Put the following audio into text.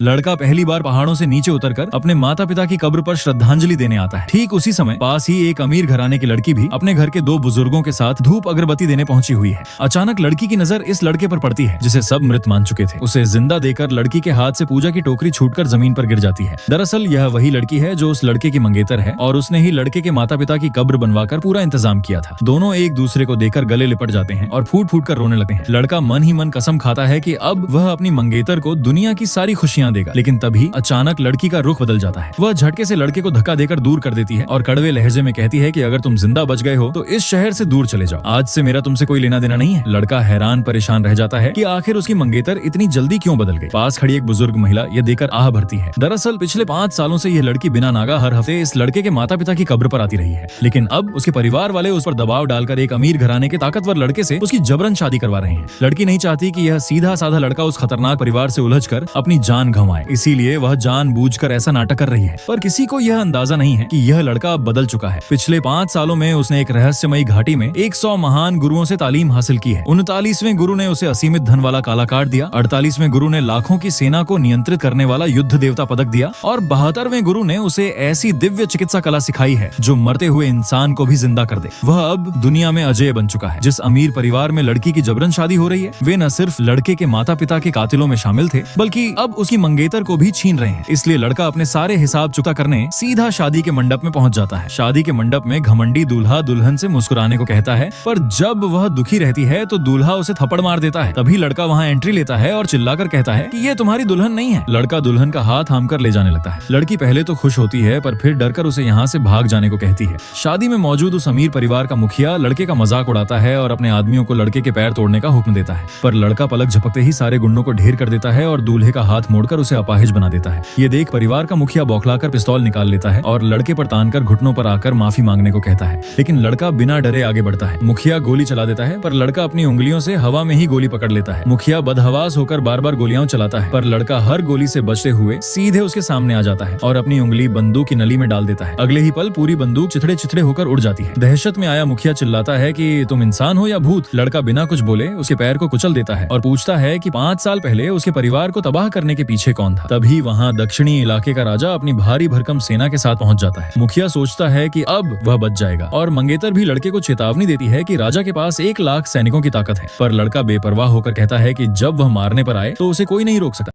लड़का पहली बार पहाड़ों से नीचे उतरकर अपने माता पिता की कब्र पर श्रद्धांजलि देने आता है। ठीक उसी समय पास ही एक अमीर घराने की लड़की भी अपने घर के दो बुजुर्गों के साथ धूप अगरबत्ती देने पहुंची हुई है। अचानक लड़की की नजर इस लड़के पर पड़ती है जिसे सब मृत मान चुके थे। उसे जिंदा देकर लड़की के हाथ से पूजा की टोकरी छूटकर जमीन पर गिर जाती है। दरअसल यह वही लड़की है जो उस लड़के की मंगेतर है और उसने ही लड़के के माता पिता की कब्र बनवाकर पूरा इंतजाम किया था। दोनों एक दूसरे को देखकर गले लिपट जाते हैं और फूट फूट कर रोने लगते हैं। लड़का मन ही मन कसम खाता है कि अब वह अपनी मंगेतर को दुनिया की सारी खुशियां देगा, लेकिन तभी अचानक लड़की का रुख बदल जाता है। वह झटके से लड़के को धक्का देकर दूर कर देती है और कड़वे लहजे में कहती है कि अगर तुम जिंदा बच गए हो तो इस शहर से दूर चले जाओ, आज से मेरा तुमसे कोई लेना देना नहीं है। लड़का हैरान परेशान रह जाता है कि आखिर उसकी मंगेतर इतनी जल्दी क्यों बदल गई। पास खड़ी एक बुजुर्ग महिला यह देखकर आह भरती है। दरअसल पिछले 5 सालों से यह लड़की बिना नागा हर हफ्ते इस लड़के के माता पिता की कब्र पर आती रही है, लेकिन अब उसके परिवार वाले उस पर दबाव डालकर एक अमीर घराने के ताकतवर लड़के से उसकी जबरन शादी करवा रहे हैं। लड़की नहीं चाहती कि यह सीधा साधा लड़का उस खतरनाक परिवार से उलझकर अपनी जान गंवाए, इसीलिए वह जानबूझकर ऐसा नाटक कर रही है। पर किसी को यह अंदाजा नहीं है कि यह लड़का अब बदल चुका है। पिछले 5 सालों में उसने एक रहस्यमयी घाटी में 100 महान गुरुओं से तालीम हासिल की है। 39वें गुरु ने उसे असीमित धन वाला काला कार्ड दिया, 48वें गुरु ने लाखों की सेना को नियंत्रित करने वाला युद्ध देवता पदक दिया और 72वें गुरु ने उसे ऐसी दिव्य चिकित्सा कला सिखाई है जो मरते हुए इंसान को भी जिंदा कर दे। वह अब दुनिया में अजय बन चुका है। जिस अमीर परिवार में लड़की की जबरन शादी हो रही है वे न सिर्फ लड़के के माता पिता के कातिलों में शामिल थे, बल्कि अब उसकी मंगेतर को भी छीन रहे हैं। इसलिए लड़का अपने सारे हिसाब चुकता करने सीधा शादी के मंडप में पहुंच जाता है। शादी के मंडप में घमंडी दूल्हा दुल्हन से मुस्कुराने को कहता है, पर जब वह दुखी रहती है तो दूल्हा उसे थप्पड़ मार देता है। तभी लड़का वहां एंट्री लेता है और चिल्लाकर कहता है कि ये तुम्हारी दुल्हन नहीं है। लड़का दुल्हन का हाथ थाम कर ले जाने लगता है। लड़की पहले तो खुश होती है पर फिर डरकर उसे यहाँ से भाग जाने को कहती है। शादी में मौजूद उस अमीर परिवार का मुखिया लड़के का मजाक उड़ाता है और अपने आदमियों को लड़के के पैर तोड़ने का हुक्म देता है, पर लड़का पलक झपकते ही सारे गुंडों को ढेर कर देता है और दूल्हे का हाथ मोड़कर उसे अपाहिज बना देता है। ये देख परिवार का मुखिया बौखलाकर पिस्तौल निकाल लेता है और लड़के पर तानकर घुटनों पर आकर माफी मांगने को कहता है, लेकिन लड़का बिना डरे आगे बढ़ता है। मुखिया गोली चला देता है पर लड़का अपनी उंगलियों से हवा में ही गोली पकड़ लेता है। मुखिया बदहवास होकर बार बार गोलियां चलाता है पर लड़का हर गोली से बचते हुए सीधे उसके सामने आ जाता है और अपनी उंगली बंदूक की नली में डाल देता है। अगले ही पल पूरी बंदूक चिथड़े चिथड़े होकर उड़ जाती है। दहशत में आया मुखिया चिल्लाता है कि तुम इंसान हो या भूत। लड़का बिना कुछ बोले उसके पैर को कुचल देता है और पूछता है कि 5 साल पहले उसके परिवार को तबाह करने के पीछे कौन था। तभी वहाँ दक्षिणी इलाके का राजा अपनी भारी भरकम सेना के साथ पहुंच जाता है। मुखिया सोचता है कि अब वह बच जाएगा और मंगेतर भी लड़के को चेतावनी देती है कि राजा के पास 1 लाख सैनिकों की ताकत है, पर लड़का बेपरवाह होकर कहता है कि जब वह मारने पर आए तो उसे कोई नहीं रोक सकता।